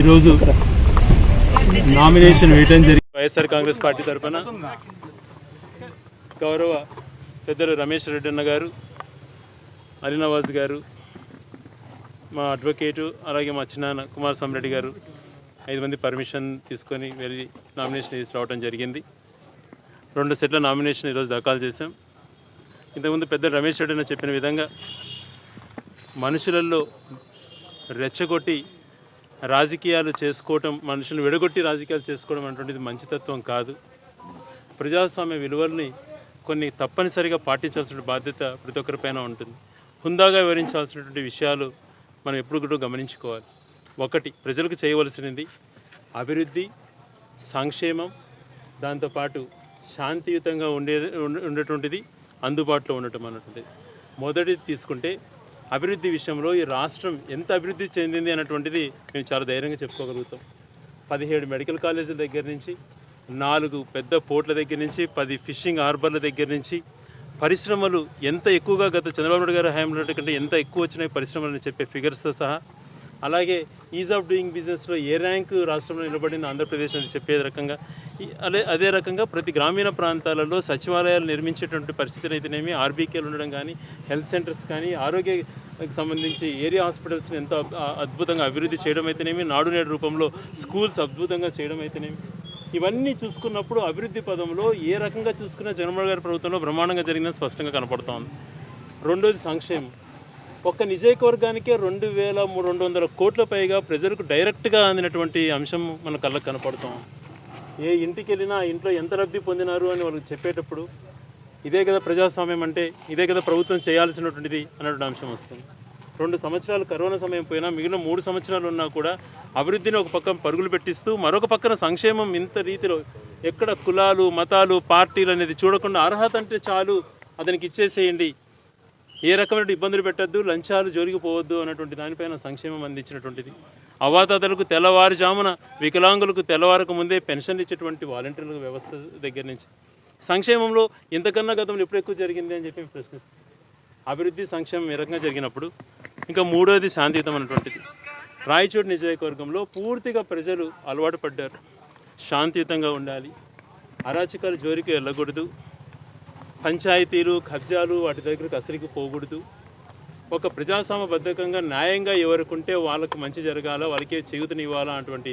ఈరోజు నామినేషన్ వేయడం జరిగింది. వైఎస్ఆర్ కాంగ్రెస్ పార్టీ తరఫున గౌరవ పెద్దలు రమేష్ రెడ్డి అన్న గారు, అలీనవాజ్ గారు, మా అడ్వకేటు, అలాగే మా చిన్నాన్న కుమారస్వామి రెడ్డి గారు 5 మంది పర్మిషన్ తీసుకొని వెళ్ళి నామినేషన్ వేసి రావడం జరిగింది. 2 సెట్ల నామినేషన్ ఈరోజు దాఖలు చేశాం. ఇంతకుముందు పెద్ద రమేష్ రెడ్డి అన్న చెప్పిన విధంగా మనుషులలో రెచ్చగొట్టి రాజకీయాలు చేసుకోవటం, మనుషులను విడగొట్టి రాజకీయాలు చేసుకోవడం అనేటువంటిది మంచితత్వం కాదు. ప్రజాస్వామ్య విలువల్ని కొన్ని తప్పనిసరిగా పాటించాల్సిన బాధ్యత ప్రతి ఒక్కరిపైన ఉంటుంది. హుందాగా వివరించాల్సినటువంటి విషయాలు మనం ఎప్పుడు కూడా గమనించుకోవాలి. ఒకటి, ప్రజలకు చేయవలసినది అభివృద్ధి, సంక్షేమం, దాంతోపాటు శాంతియుతంగా ఉండేటువంటిది, అందుబాటులో ఉండటం అన్నటువంటిది. మొదటిది తీసుకుంటే అభివృద్ధి విషయంలో ఈ రాష్ట్రం ఎంత అభివృద్ధి చెందింది అన్నటువంటిది మేము చాలా ధైర్యంగా చెప్పుకోగలుగుతాం. 17 మెడికల్ కాలేజీల దగ్గర నుంచి, 4 పెద్ద పోర్ట్ల దగ్గర నుంచి, 10 ఫిషింగ్ హార్బర్ల దగ్గర నుంచి పరిశ్రమలు ఎంత ఎక్కువగా గత చంద్రబాబు నాయుడు గారి హయాంలో కంటే ఎంత ఎక్కువ వచ్చినాయి పరిశ్రమలని చెప్పే ఫిగర్స్తో సహా, అలాగే ఈజ్ ఆఫ్ డూయింగ్ బిజినెస్లో ఏ ర్యాంకు రాష్ట్రంలో నిలబడింది ఆంధ్రప్రదేశ్ అని చెప్పే రకంగా, అదే రకంగా ప్రతి గ్రామీణ ప్రాంతాలలో సచివాలయాలు నిర్మించేటువంటి పరిస్థితులు అయితేనేమి, ఆర్బీకేలు ఉండడం కానీ, హెల్త్ సెంటర్స్ కానీ, ఆరోగ్యకి సంబంధించి ఏరియా హాస్పిటల్స్ని ఎంతో అద్భుతంగా అభివృద్ధి చేయడం అయితేనేమి, నాడు నేడు రూపంలో స్కూల్స్ అద్భుతంగా చేయడం అయితేనేమి, ఇవన్నీ చూసుకున్నప్పుడు అభివృద్ధి పదంలో ఏ రకంగా చూసుకున్నా జగన్మోహన్ గారి ప్రభుత్వంలో బ్రహ్మాండంగా జరిగిందని స్పష్టంగా కనపడుతోంది. రెండోది సంక్షేమం. ఒక్క నియోజకవర్గానికే 2200 కోట్ల పైగా ప్రజలకు డైరెక్ట్గా అందినటువంటి అంశం మన కళ్ళకు కనపడుతాం. ఏ ఇంటికి వెళ్ళినా ఇంట్లో ఎంత లబ్ధి పొందినారు అని వాళ్ళకి చెప్పేటప్పుడు ఇదే కదా ప్రజాస్వామ్యం అంటే, ఇదే కదా ప్రభుత్వం చేయాల్సినటువంటిది అన్నటువంటి అంశం వస్తుంది. 2 సంవత్సరాలు కరోనా సమయం పోయినా మిగిలిన 3 సంవత్సరాలు ఉన్నా కూడా అభివృద్ధిని ఒక పక్కన పరుగులు పెట్టిస్తూ మరొక పక్కన సంక్షేమం ఇంత రీతిలో ఎక్కడ కులాలు, మతాలు, పార్టీలు అనేది చూడకుండా అర్హత అంటే చాలు అతనికి ఇచ్చేసేయండి, ఏ రకమైన ఇబ్బందులు పెట్టద్దు, లంచాలు జోలిగిపోవద్దు అన్నటువంటి దానిపైన సంక్షేమం అందించినటువంటిది. అవాతాతలకు తెల్లవారుజామున, వికలాంగులకు తెల్లవారకు ముందే పెన్షన్లు ఇచ్చేటువంటి వాలంటీర్ల వ్యవస్థ దగ్గర నుంచి సంక్షేమంలో ఇంతకన్నా గతంలో ఎప్పుడు ఎక్కువ జరిగింది అని చెప్పి ప్రశ్నిస్తాం. అభివృద్ధి, సంక్షేమం ఏ రకంగా జరిగినప్పుడు ఇంకా మూడోది శాంతియుతం అన్నటువంటిది. రాయచోటి నియోజకవర్గంలో పూర్తిగా ప్రజలు అలవాటు పడ్డారు. శాంతియుతంగా ఉండాలి, అరాచకాలు జోలికి వెళ్ళకూడదు, పంచాయతీలు, కబ్జాలు వాటి దగ్గరకు అసలుకి పోకూడదు, ఒక ప్రజాస్వామ్యబద్ధకంగా న్యాయంగా ఎవరుకుంటే వాళ్ళకు మంచి జరగాల, వాళ్ళకే చేయూతనివ్వాలా అటువంటి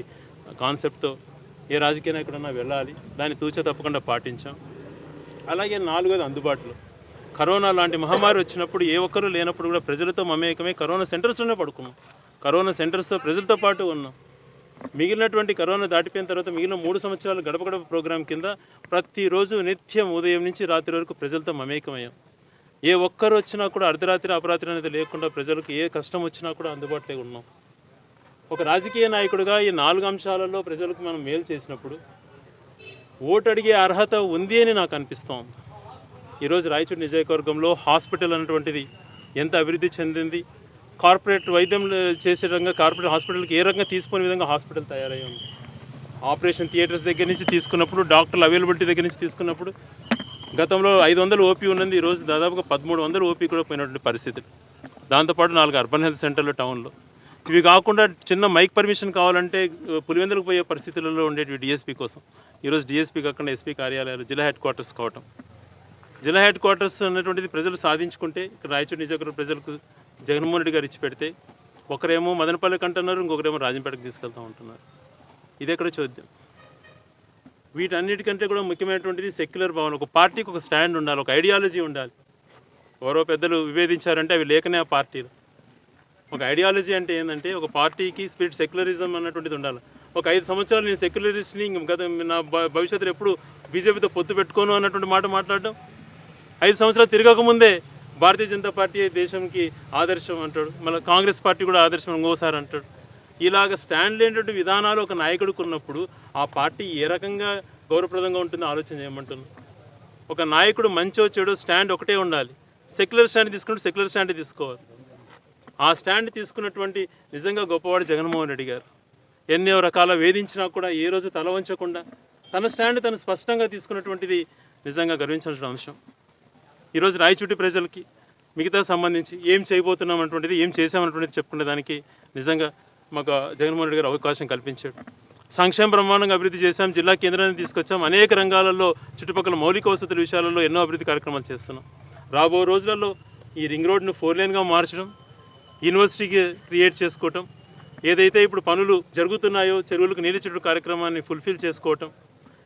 కాన్సెప్ట్తో ఏ రాజకీయ నాయకుడన్నా వెళ్ళాలి. దాన్ని తూచా తప్పకుండా పాటించాం. అలాగే 4వది అందుబాటులో. కరోనా లాంటి మహమ్మారి వచ్చినప్పుడు ఏ ఒక్కరూ లేనప్పుడు కూడా ప్రజలతో మమేకమే కరోనా సెంటర్స్లోనే పడుకున్నాం. కరోనా సెంటర్స్తో ప్రజలతో పాటు ఉన్నాం. మిగిలినటువంటి కరోనా దాటిపోయిన తర్వాత మిగిలిన 3 సంవత్సరాలు గడప గడప ప్రోగ్రాం కింద ప్రతిరోజు నిత్యం ఉదయం నుంచి రాత్రి వరకు ప్రజలతో మమేకమయ్యాం. ఏ ఒక్కరు వచ్చినా కూడా అర్ధరాత్రి అపరాత్రి అనేది లేకుండా ప్రజలకు ఏ కష్టం వచ్చినా కూడా అందుబాటులో ఉన్నాం. ఒక రాజకీయ నాయకుడిగా ఈ 4 అంశాలలో ప్రజలకు మనం మేలు చేసినప్పుడు ఓటు అడిగే అర్హత ఉంది అని నాకు అనిపిస్తోంది. ఈరోజు రాయచూరు నియోజకవర్గంలో హాస్పిటల్ అన్నటువంటిది ఎంత అభివృద్ధి చెందింది, కార్పొరేట్ వైద్యం చేసే రకంగా కార్పొరేట్ హాస్పిటల్కి ఏ రకంగా తీసుకునే విధంగా హాస్పిటల్ తయారై ఉంది. ఆపరేషన్ థియేటర్స్ దగ్గర నుంచి తీసుకున్నప్పుడు, డాక్టర్ల అవైలబిలిటీ దగ్గర నుంచి తీసుకున్నప్పుడు గతంలో 500 ఓపీ ఉన్నది, ఈరోజు దాదాపుగా 1300 ఓపీ కూడా పోయినటువంటి పరిస్థితులు. దాంతోపాటు 4 అర్బన్ హెల్త్ సెంటర్లు టౌన్లో. ఇవి కాకుండా చిన్న మైక్ పర్మిషన్ కావాలంటే పులివెందులకు పోయే పరిస్థితులలో ఉండేవి డిఎస్పీ కోసం. ఈరోజు డిఎస్పీ కాకుండా ఎస్పీ కార్యాలయాలు, జిల్లా హెడ్ క్వార్టర్స్ కావటం. జిల్లా హెడ్ క్వార్టర్స్ అనేటువంటిది ప్రజలు సాధించుకుంటే ఇక్కడ రాయచూరు నియోజకవర్గ ప్రజలకు జగన్మోహన్ రెడ్డి గారు ఇచ్చి పెడితే ఒకరేమో మదనపల్లికి అంటున్నారు, ఇంకొకరేమో రాజంపేటకు తీసుకెళ్తూ ఉంటున్నారు. ఇది ఎక్కడ చూద్దాం. వీటన్నిటికంటే కూడా ముఖ్యమైనటువంటిది సెక్యులర్ భావన. ఒక పార్టీకి ఒక స్టాండ్ ఉండాలి, ఒక ఐడియాలజీ ఉండాలి. ఎవరో పెద్దలు విభేదించారంటే అవి లేకనే ఆ పార్టీలు. ఒక ఐడియాలజీ అంటే ఏంటంటే ఒక పార్టీకి స్పిరిట్ సెక్యులరిజం అన్నటువంటిది ఉండాలి. ఒక 5 సంవత్సరాలు నేను సెక్యులరిస్ట్ని నా భవిష్యత్తులో ఎప్పుడు బీజేపీతో పొత్తు పెట్టుకోను అన్నటువంటి మాట మాట్లాడడం, 5 సంవత్సరాలు తిరగకముందే భారతీయ జనతా పార్టీ దేశంకి ఆదర్శం అంటాడు, మళ్ళీ కాంగ్రెస్ పార్టీ కూడా ఆదర్శం ఇంకోసారి అంటాడు. ఇలాగ స్టాండ్ లేనటువంటి విధానాలు ఒక నాయకుడికి ఉన్నప్పుడు ఆ పార్టీ ఏ రకంగా గౌరవప్రదంగా ఉంటుందో ఆలోచన చేయమంటున్నాను. ఒక నాయకుడు మంచో చెడో స్టాండ్ ఒకటే ఉండాలి. సెక్యులర్ స్టాండ్ తీసుకుంటే సెక్యులర్ స్టాండ్ తీసుకోవాలి. ఆ స్టాండ్ తీసుకున్నటువంటి నిజంగా గొప్పవాడు జగన్మోహన్ రెడ్డి గారు. ఎన్నో రకాల వేధించినా కూడా ఏ రోజు తల వంచకుండా తన స్టాండ్ తను స్పష్టంగా తీసుకున్నటువంటిది నిజంగా గర్వించాల్సిన అంశం. ఈరోజు రాయచూటి ప్రజలకి మిగతా సంబంధించి ఏం చేయబోతున్నాం అటువంటిది, ఏం చేసామన్నటువంటిది చెప్పుకునే దానికి నిజంగా మాకు జగన్మోహన్ రెడ్డి గారు అవకాశం కల్పించాడు. సంక్షేమ బ్రహ్మాండంగా అభివృద్ధి చేశాం, జిల్లా కేంద్రాన్ని తీసుకొచ్చాం, అనేక రంగాలలో చుట్టుపక్కల మౌలిక వసతుల విషయాలలో ఎన్నో అభివృద్ధి కార్యక్రమాలు చేస్తున్నాం. రాబో రోజులలో ఈ రింగ్ రోడ్ను 4 లేన్గా మార్చడం, యూనివర్సిటీకి క్రియేట్ చేసుకోవటం, ఏదైతే ఇప్పుడు పనులు జరుగుతున్నాయో చెరువులకు నీళ్ళు చెట్టు కార్యక్రమాన్ని ఫుల్ఫిల్ చేసుకోవటం,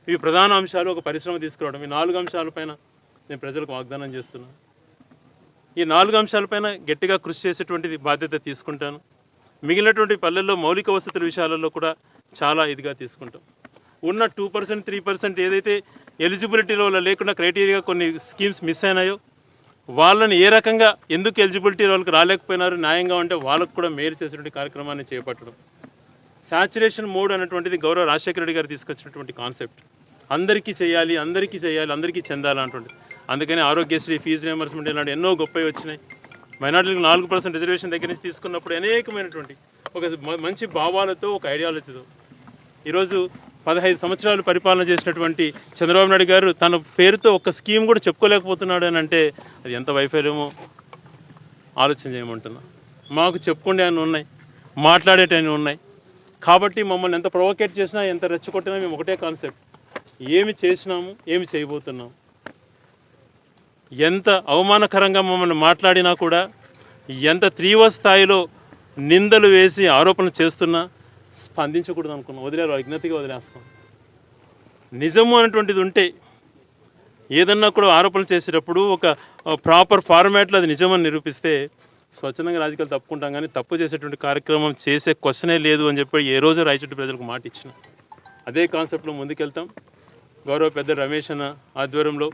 ఇవి ప్రధాన అంశాలు. ఒక పరిశ్రమ తీసుకురావడం, ఈ 4 అంశాలపైన నేను ప్రజలకు వాగ్దానం చేస్తున్నాను. ఈ 4 అంశాలపైన గట్టిగా కృషి చేసేటువంటిది బాధ్యత తీసుకుంటాను. మిగిలినటువంటి పల్లెల్లో మౌలిక వసతుల విషయాలలో కూడా చాలా ఇదిగా తీసుకుంటాం. ఉన్న 2%, 3% ఏదైతే ఎలిజిబిలిటీలో లేకుండా క్రైటీరియా కొన్ని స్కీమ్స్ మిస్ అయినాయో వాళ్ళని ఏ రకంగా ఎందుకు ఎలిజిబిలిటీ వాళ్ళకి రాలేకపోయినారు న్యాయంగా ఉంటే వాళ్ళకు కూడా మేలు చేసేటువంటి కార్యక్రమాన్ని చేపట్టడం. శాచురేషన్ మోడ్ అనేటువంటిది గౌరవ రాజశేఖర రెడ్డి గారు తీసుకొచ్చినటువంటి కాన్సెప్ట్. అందరికీ చేయాలి, అందరికీ చెందాలి అన్నటువంటిది. అందుకని ఆరోగ్యశ్రీ, ఫీజు రియంబర్స్మెంట్ ఇలాంటి ఎన్నో గొప్పవి వచ్చినాయి. మైనార్టీలకు 4% రిజర్వేషన్ దగ్గర నుంచి తీసుకున్నప్పుడు అనేకమైనటువంటి ఒక మంచి భావాలతో, ఒక ఐడియాలజీతో ఈరోజు 15 సంవత్సరాలు పరిపాలన చేసినటువంటి చంద్రబాబు నాయుడు గారు తన పేరుతో ఒక స్కీమ్ కూడా చెప్పుకోలేకపోతున్నాడు అని అంటే అది ఎంత వైఫల్యమో ఆలోచన చేయమంటున్నా. మాకు చెప్పుకుండే అన్నీ ఉన్నాయి, మాట్లాడేటన్నీ ఉన్నాయి. కాబట్టి మమ్మల్ని ఎంత ప్రొవోకేట్ చేసినా, ఎంత రెచ్చగొట్టినా మేము ఒకటే కాన్సెప్ట్, ఏమి చేసినాము, ఏమి చేయబోతున్నాము. ఎంత అవమానకరంగా మమ్మల్ని మాట్లాడినా కూడా, ఎంత తీవ్ర స్థాయిలో నిందలు వేసి ఆరోపణలు చేస్తున్నా స్పందించకూడదు అనుకున్నాం. వదిలేరు, అజ్ఞతగా వదిలేస్తాం. నిజము అనేటువంటిది ఉంటే ఏదన్నా కూడా ఆరోపణలు చేసేటప్పుడు ఒక ప్రాపర్ ఫార్మాట్లో అది నిజమని నిరూపిస్తే స్వచ్ఛందంగా రాజకీయాలు తప్పుకుంటాం. కానీ తప్పు చేసేటువంటి కార్యక్రమం చేసే క్వశ్చనే లేదు అని చెప్పి ఏ రోజు రాయచోటి ప్రజలకు మాట ఇచ్చిన అదే కాన్సెప్ట్లో ముందుకెళ్తాం. గౌరవ పెద్ద రమేష్ అన్న ఆధ్వర్యంలో